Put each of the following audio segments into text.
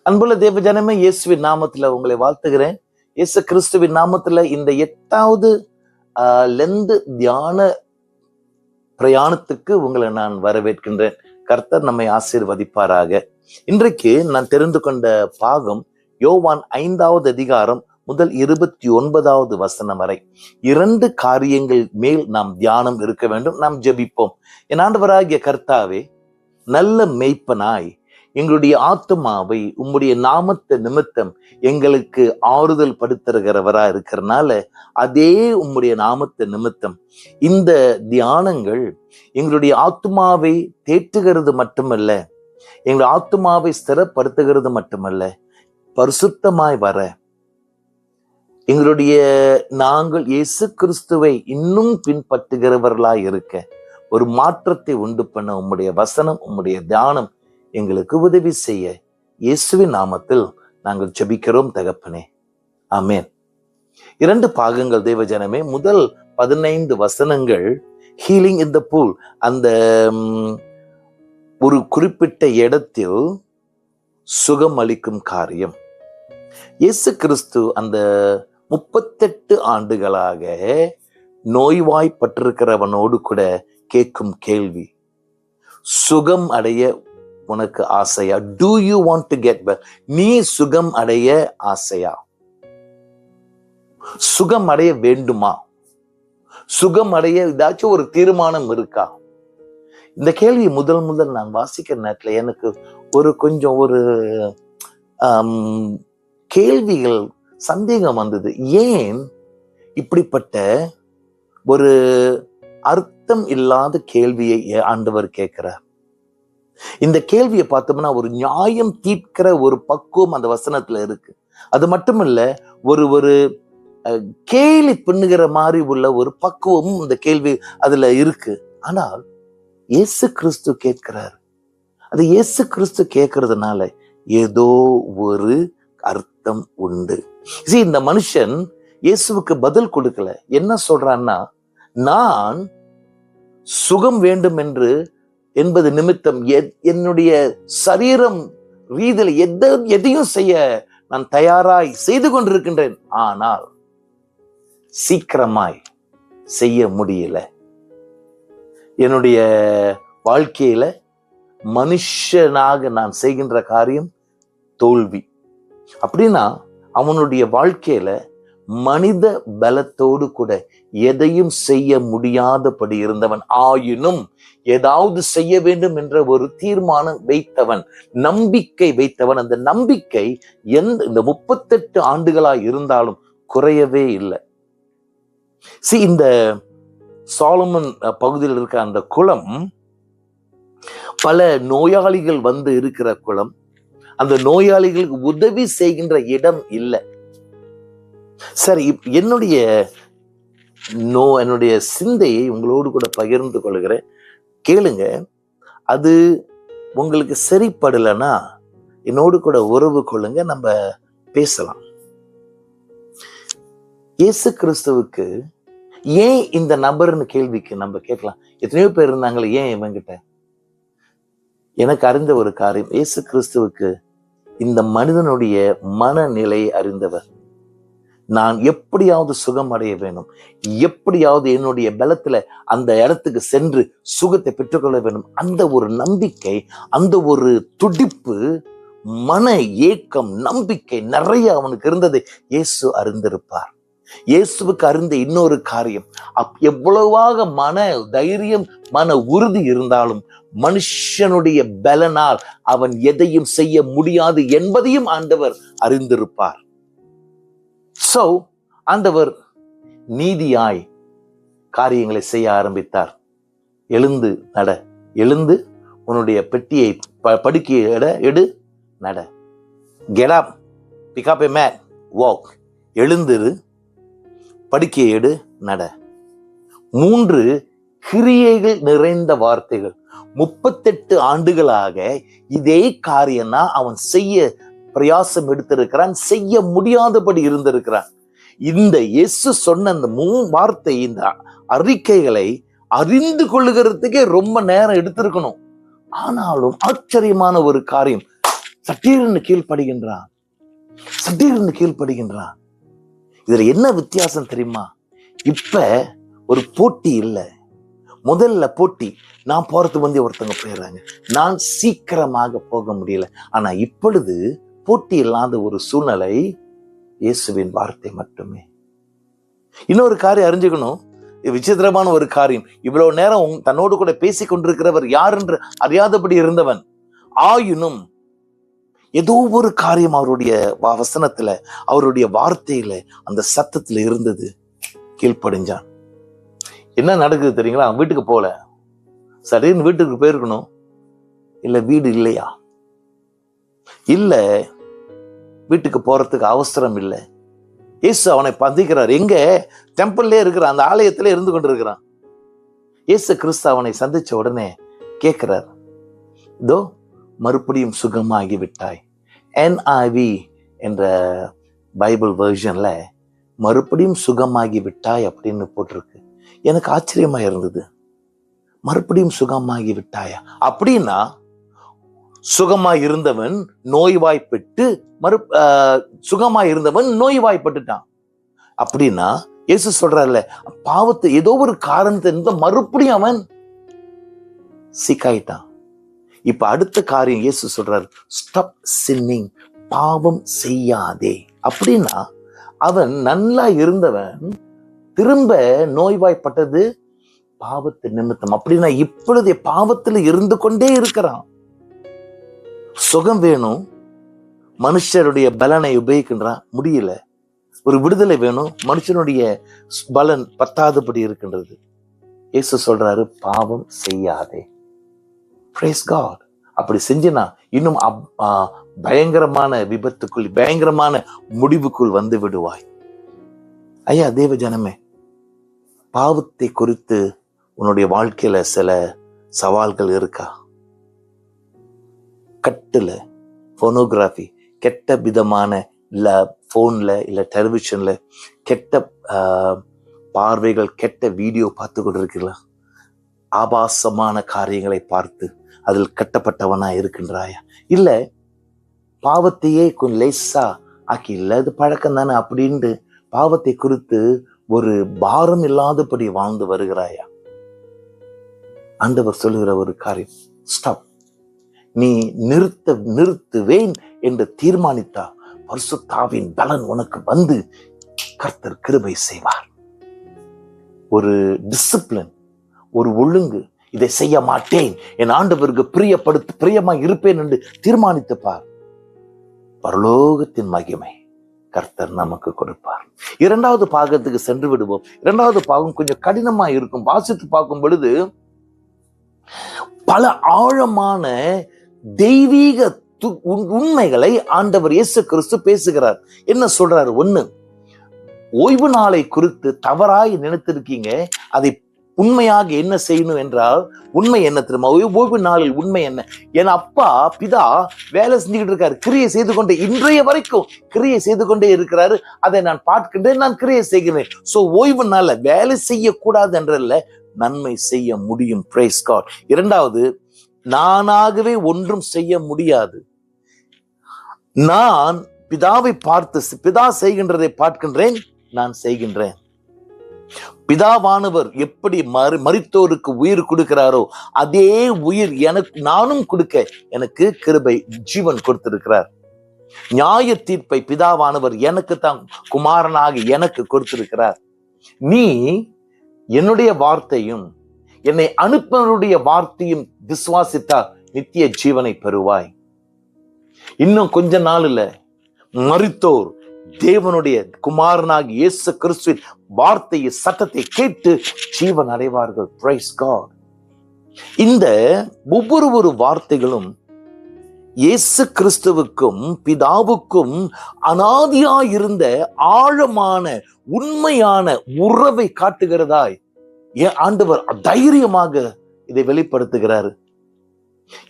அன்புள்ள தேவ ஜனமே, இயேசுவின் நாமத்துல உங்களை வாழ்த்துகிறேன். இயேசு கிறிஸ்துவின் நாமத்துல இந்த 8வது லெந்து தியான பிரயாணத்துக்கு உங்களை நான் வரவேற்கின்றேன். கர்த்தர் நம்மை ஆசீர்வதிப்பாராக. இன்றைக்கு நான் தெரிந்து கொண்ட பாகம் யோவான் 5வது அதிகாரம் முதல் 29வது வசனம் வரை 2 காரியங்கள் மேல் நாம் தியானம் இருக்க வேண்டும். நாம் ஜெபிப்போம். என் ஆண்டவராகிய கர்த்தாவே, நல்ல மேய்ப்பனாய் எங்களுடைய ஆத்துமாவை உம்முடைய நாமத்தை நிமித்தம் எங்களுக்கு ஆறுதல் படுத்துகிறவரா இருக்கிறனால, அதே உம்முடைய நாமத்தை நிமித்தம் இந்த தியானங்கள் எங்களுடைய ஆத்துமாவை தேற்றுகிறது மட்டுமல்ல, எங்களுடைய ஆத்துமாவை ஸ்திரப்படுத்துகிறது மட்டுமல்ல, பரிசுத்தமாய் வர எங்களுடைய நாங்கள் இயேசு கிறிஸ்துவை இன்னும் பின்பற்றுகிறவர்களாய் இருக்க ஒரு மாற்றத்தை உண்டு பண்ண உம்முடைய வசனம், உம்முடைய தியானம் எங்களுக்கு உதவி செய்ய இயேசுவின் நாமத்தில் நாங்கள் ஜெபிக்கிறோம் தகப்பனே, ஆமென். 2 பாகங்கள் தேவ ஜனமே. முதல் 15 வசனங்கள் ஹீலிங் இன் த பூல், அந்த ஒரு குறிப்பிட்ட இடத்தில் சுகம் அளிக்கும் காரியம். இயேசு கிறிஸ்து அந்த 38 ஆண்டுகளாக நோய்வாய்ப்பட்டிருக்கிறவனோடு கூட கேட்கும் கேள்வி, சுகம் அடைய உனக்கு ஆசையா? Do you want to get better? நீ சுகம் அடைய ஆசையா? சுகம் அடைய வேண்டுமா? சுகம் அடைய ஏதாச்சும் ஒரு தீர்மானம் இருக்கா? இந்த கேள்வி முதல் நான் வாசிக்கிற நேரத்துல எனக்கு கொஞ்சம் கேள்விகள், சந்தேகம் வந்தது. ஏன் இப்படிப்பட்ட ஒரு அர்த்தம் இல்லாத கேள்வியை ஆண்டவர் கேட்கிறார்? இந்த கேள்வியை பார்த்தோம்னா ஒரு நியாயம் தீர்க்கிற ஒரு பக்குவம் அந்த வசனத்துல இருக்கு. அது மட்டுமல்ல, ஒரு கேலி பண்ணுகிற மாதிரி உள்ள ஒரு பக்குவமும் இந்த கேள்வி அதுல இருக்கு. ஆனால் இயேசு கிறிஸ்து கேட்கிறார். அது இயேசு கிறிஸ்து கேட்கறதுனால ஏதோ ஒரு அர்த்தம் உண்டு. இந்த மனுஷன் இயேசுவுக்கு பதில் கொடுக்கல. என்ன சொல்றான்னா, நான் சுகம் வேண்டும் என்பது நிமித்தம் என்னுடைய சரீரம் ரீதியில எதையும் செய்ய நான் தயாராய் செய்து கொண்டிருக்கின்றேன். ஆனால் சீக்கிரமாய் செய்ய முடியல. என்னுடைய வாழ்க்கையில மனுஷனாக நான் செய்கின்ற காரியம் தோல்வி. அப்படின்னா அவனுடைய வாழ்க்கையில மனித பலத்தோடு கூட எதையும் செய்ய முடியாதபடி இருந்தவன். ஆயினும் ஏதாவது செய்ய வேண்டும் என்ற ஒரு தீர்மானம் வைத்தவன், நம்பிக்கை வைத்தவன். அந்த நம்பிக்கை இந்த 38 ஆண்டுகளாய் இருந்தாலும் குறையவே இல்லை. இந்த சாலமன் பகுதியில் இருக்க அந்த குளம் பல நோயாளிகள் வந்து இருக்கிற குளம். அந்த நோயாளிகளுக்கு உதவி செய்கின்ற இடம் இல்லை. சரி, என்னுடைய சிந்தையை உங்களோடு கூட பகிர்ந்து கொள்கிறேன், கேளுங்க. அது உங்களுக்கு சரிப்படலைன்னா என்னோடு கூட உறவு கொள்ளுங்க, நம்ம பேசலாம். இயேசு கிறிஸ்துவுக்கு ஏன் இந்த நபர்னு கேள்விக்கு நம்ம கேட்கலாம். எத்தனையோ பேர் இருந்தாங்களே, ஏன் இவங்கிட்ட? எனக்கு அறிந்த ஒரு காரியம், இயேசு கிறிஸ்துவுக்கு இந்த மனிதனுடைய மனநிலையை அறிந்தவர். நான் எப்படியாவது சுகம் அடைய வேண்டும், எப்படியாவது என்னுடைய பலத்துல அந்த இடத்துக்கு சென்று சுகத்தை பெற்றுக்கொள்ள வேண்டும், அந்த ஒரு நம்பிக்கை, அந்த ஒரு துடிப்பு, மன ஏக்கம், நம்பிக்கை நிறைய அவனுக்கு இருந்ததை இயேசு அறிந்திருப்பார். இயேசுவுக்கு அறிந்த இன்னொரு காரியம், எவ்வளவாக மன தைரியம், மன உறுதி இருந்தாலும் மனுஷனுடைய பலனால் அவன் எதையும் செய்ய முடியாது என்பதையும் ஆண்டவர் அறிந்திருப்பார். ஆண்டவர் நீதியாய் காரியங்களை செய்ய ஆரம்பித்தார். எழுந்து நட, எழுந்து உன்னுடைய பெட்டியை படுக்கையை எடு, நட. Get up, pick up a mat, walk. எழுந்திரு, படுக்கையை எடு, நட. 3 கிரியைகள் நிறைந்த வார்த்தைகள். 38 ஆண்டுகளாக இதே காரியம் தான் அவன் செய்ய பிரயாசம் எடுத்திருக்கிறான், செய்ய முடியாதபடி இருந்திருக்கிறான். இந்த இயேசு சொன்ன அந்த 3 வார்த்தை, இந்த அறிக்கைகளை அறிந்து கொள்ளுகிறதுக்கே ரொம்ப நேரம் எடுத்திருக்கணும். ஆனாலும் ஆச்சரியமான ஒரு காரியம், சட்டீர்னு கீழ்ப்படுகின்றான், சட்டீர்னு கீழ்ப்படுகின்றான். இதுல என்ன வித்தியாசம் தெரியுமா? இப்ப ஒரு போட்டி இல்லை. முதல்ல போட்டி, நான் போறது வந்து ஒருத்தவங்க போயிடுறாங்க, நான் சீக்கிரமாக போக முடியல. ஆனா இப்பொழுது போட்டி இல்லாத ஒரு சூழ்நிலை, இயேசுவின் வார்த்தை மட்டுமே. இன்னொரு காரியம் அறிஞ்சுக்கணும், விசித்திரமான ஒரு காரியம். இவ்வளவு நேரம் தன்னோடு கூட பேசிக் கொண்டிருக்கிறவர் யார் என்று அறியாதபடி இருந்தவன், ஆயினும் ஏதோ ஒரு காரியம் அவருடைய வசனத்துல, அவருடைய வார்த்தையில, அந்த சத்தத்துல இருந்தது. கீழ்ப்படிஞ்சான். என்ன நடக்குது தெரியுங்களா? வீட்டுக்கு போல, சரின்னு வீட்டுக்கு போயிருக்கணும். இல்ல வீடு இல்லையா? இல்ல வீட்டுக்கு போறதுக்கு அவசரம் இல்லை. இயேசு அவனை பந்திக்கிறார். எங்க? டெம்பிள்லே இருக்கிறான், அந்த ஆலயத்திலே இருந்து கொண்டிருக்கிறான். இயேசு கிறிஸ்து அவனை சந்திச்ச உடனே கேட்கிறார், இதோ மறுபடியும் சுகமாகி விட்டாய். NIV என்ற பைபிள் வெர்ஷன்ல மறுபடியும் சுகமாகி விட்டாய் அப்படின்னு போட்டிருக்கு. எனக்கு ஆச்சரியமா இருந்தது. மறுபடியும் சுகமாகி விட்டாயா அப்படின்னா, சுகமாய் இருந்தவன் நோய்வாய்ப்பட்டு சுகமாய் இருந்தவன் நோய்வாய்ப்பட்டுட்டான் அப்படின்னா, இயேசு சொல்றாருல, பாவத்தை ஏதோ ஒரு காரணத்தை மறுபடியும் அவன் சிக்காயிட்டான். இப்ப அடுத்த காரியம் இயேசு சொல்றாரு, ஸ்டாப் சின்னிங், பாவம் செய்யாதே. அப்படின்னா அவன் நல்லா இருந்தவன் திரும்ப நோய்வாய்ப்பட்டது பாவத்து நிமித்தம். அப்படின்னா இப்பொழுது பாவத்துல இருந்து கொண்டே இருக்கிறான். சுகம் வேணும், மனுஷருடைய பலனை உபயோகிக்கின்றான், முடியல. ஒரு விடுதலை வேணும், மனுஷனுடைய பலன் பத்தாதபடி இருக்கின்றது. இயேசு சொல்றாரு, பாவம் செய்யாதே. Praise God. அப்படி செஞ்சினா இன்னும் பயங்கரமான விபத்துக்குள், பயங்கரமான முடிவுக்குள் வந்து விடுவாய். ஐயா தேவ ஜனமே, பாவத்தை குறித்து உன்னுடைய வாழ்க்கையில சில சவால்கள் இருக்கா? கட்டுல போனோகிராஃபி, கெட்ட விதமான, இல்ல போன்ல இல்ல டெலிவிஷன்ல கெட்ட பார்வைகள், கெட்ட வீடியோ பார்த்து கொண்டிருக்கிறீங்களா? ஆபாசமான காரியங்களை பார்த்து அதில் கட்டப்பட்டவனா இருக்கின்றாயா? இல்ல பாவத்தையே கொஞ்சம் லேசா ஆக்கி, இல்ல இது பழக்கம் தானே அப்படின்ட்டு பாவத்தை குறித்து ஒரு பாரம் இல்லாதபடி வாழ்ந்து வருகிறாயா? ஆண்டவர் சொல்லுகிற ஒரு காரியம், ஸ்டாப். நீ நிறுத்துவேன் என்று தீர்மானித்தா பரிசுத்தாவின் பலன் உனக்கு வந்து கர்த்தர் கிருபை செய்வார். ஒரு டிசிப்ளின், ஒரு ஒழுங்கு, இதை செய்ய மாட்டேன், என் ஆண்டவருக்கு பிரியமா இருப்பேன் என்று தீர்மானித்து பார், பரலோகத்தின் மகிமை கர்த்தர் நமக்கு கொடுப்பார். இரண்டாவது பாகத்துக்கு சென்று விடுவோம். இரண்டாவது பாகம் கொஞ்சம் கடினமா இருக்கும். வாசித்து பார்க்கும் பொழுது பல ஆழமான தெய்வீக உண்மைகளை ஆண்டவர் இயேசு கிறிஸ்து பேசுகிறார். என்ன சொல்றாரு? ஒண்ணு, ஓய்வு நாளை குறித்து தவறாய் நினைத்திருக்கீங்க, அதை உண்மையாக என்ன செய்யணும் என்றால், உண்மை என்ன தெரியுமா? ஓய்வு நாளில் உண்மை என்ன? என் அப்பா பிதா வேலை செஞ்சுக்கிட்டு இருக்காரு, கிரியை செய்து கொண்டே, இன்றைய வரைக்கும் கிரியை செய்து கொண்டே இருக்கிறாரு. அதை நான் பார்க்கின்றேன், நான் கிரியை செய்கிறேன். சோ ஓய்வு நாள்ல வேலை செய்யக்கூடாது என்றல்ல, நன்மை செய்ய முடியும். Praise God. இரண்டாவது, நானாகவே ஒன்றும் செய்ய முடியாது. நான் பிதாவை பார்த்து, பிதா செய்கின்றதை பார்க்கின்றேன், நான் செய்கின்றேன். பிதாவானவர் எப்படி மரித்தோருக்கு உயிர் கொடுக்கிறாரோ அதே உயிர் எனக்கு நானும் கொடுக்க எனக்கு கிருபை, ஜீவன் கொடுத்திருக்கிறார். நியாய தீர்ப்பை பிதாவானவர் எனக்கு தான் குமாரனாக எனக்கு கொடுத்திருக்கிறார். நீ என்னுடைய வார்த்தையும் என்னை அனுப்பினருடைய வார்த்தையும் விசுவாசித்தால் நித்திய ஜீவனை பெறுவாய். இன்னும் கொஞ்ச நாள்ல மரித்தோர் தேவனுடைய குமாரனாகி இயேசு கிறிஸ்துவின் வார்த்தையை, சட்டத்தை கேட்டு ஜீவன் அடைவார்கள். Praise God. இந்த ஒவ்வொரு வார்த்தைகளும் இயேசு கிறிஸ்துவுக்கும் பிதாவுக்கும் அனாதியாயிருந்த ஆழமான உண்மையான உறவை காட்டுகிறதாய் ஏன் ஆண்டவர் தைரியமாக இதை வெளிப்படுத்துகிறாரு.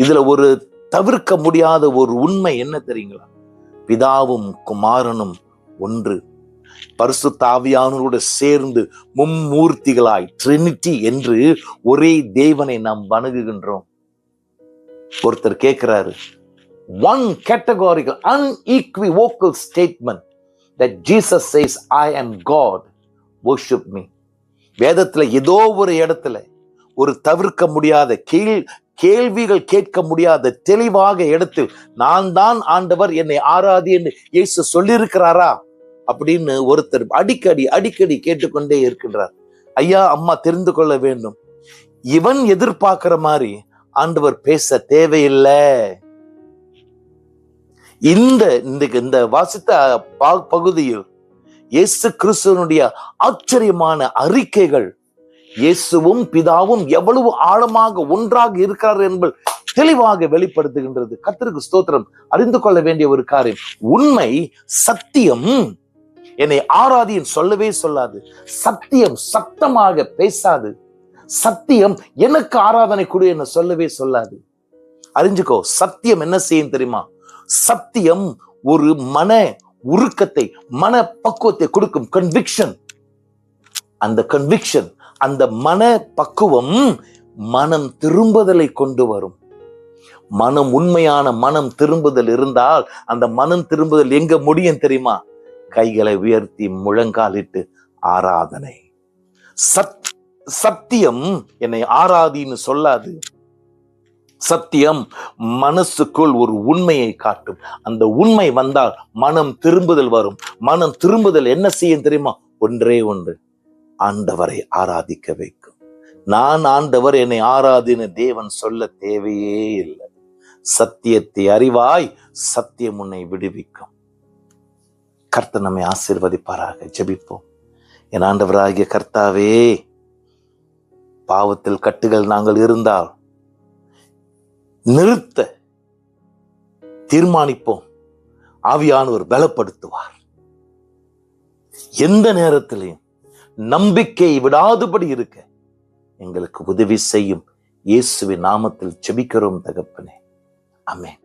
இதுல ஒரு தவிர்க்க முடியாத ஒரு உண்மை என்ன தெரியுங்களா? பிதாவும் குமாரனும் ஒன்று. பரிசுத்த ஆவியானவரோடு சேர்ந்து மும்மூர்த்திகளாய், ட்ரினிட்டி என்று ஒரே தேவனை நாம் வணங்குகின்றோம். ஒருத்தர் கேட்கிறாரு, one categorical, unequivocal statement that Jesus says, I am God, worship me. வேதத்துல ஏதோ ஒரு இடத்துல ஒரு தவிர்க்க முடியாத கேள்விகள் கேட்க முடியாத தெளிவாக இடத்தில் நான் தான் ஆண்டவர், என்னை ஆராதி என்று இயேசு சொல்லியிருக்கிறாரா அப்படின்னு ஒருத்தர் அடிக்கடி கேட்டுக்கொண்டே இருக்கின்றார். ஐயா அம்மா தெரிந்து கொள்ள வேண்டும், இவன் எதிர்பார்க்கிற மாதிரி ஆண்டவர் பேச தேவையில்லை. இந்த வாசித்த பகுதியில் இயேசு கிறிஸ்துவனுடைய ஆச்சரியமான அறிக்கைகள், இயேசுவும் பிதாவும் எவ்வளவு ஆழமாக ஒன்றாக இருக்கிறார் என்பது தெளிவாக வெளிப்படுத்துகின்றது. கர்த்தருக்கு ஸ்தோத்திரம். அறிந்து கொள்ள வேண்டிய ஒரு காரியம், உண்மை சத்தியம் என்னை ஆராதின்னு சொல்லவே சொல்லாது. சத்தியம் சத்தமாக பேசாது. சத்தியம் எனக்கு ஆராதனை கொடு என்ன சொல்லவே சொல்லாது. அறிஞ்சுக்கோ, சத்தியம் என்ன செய்யும் தெரியுமா? சத்தியம் ஒரு மன உருக்கத்தை, மன பக்குவத்தை கொடுக்கும். கன்விக்ஷன். அந்த கன்விக்ஷன், அந்த மன பக்குவம் மனம் திரும்புதலை கொண்டு வரும். உண்மையான மனம் திரும்புதல் இருந்தால் அந்த மனம் திரும்புதல் எங்க முடியும் தெரியுமா? கைகளை உயர்த்தி முழங்காலிட்டு ஆராதனை. சத்தியம் என்னை ஆராதின்னு சொல்லாது. சத்தியம் மனசுக்குள் ஒரு உண்மையை காட்டும். அந்த உண்மை வந்தால் மனம் திரும்புதல் வரும். மனம் திரும்புதல் என்ன செய்யும் தெரியுமா? ஒன்றே ஒன்று, ஆண்டவரை ஆராதிக்க வைக்கும். நான் ஆண்டவர், என்னை ஆராதின்னு தேவன் சொல்ல தேவையே இல்லை. சத்தியத்தை அறிவாய், சத்தியம் உன்னை விடுவிக்கும். கர்த்தர் நம்மை ஆசீர்வதிப்பாராக. ஜெபிப்போம். என் ஆண்டவராகிய கர்த்தாவே, பாவத்தில் கட்டுகள் நாங்கள் இருந்தால் நிறுத்த தீர்மானிப்போம். ஆவியானவர் பலப்படுத்துவார். எந்த நேரத்திலையும் நம்பிக்கை விடாதபடி இருக்க எங்களுக்கு உதவி செய்யும். இயேசுவின் நாமத்தில் ஜெபிக்கிறோம் தகப்பனே. ஆமென்.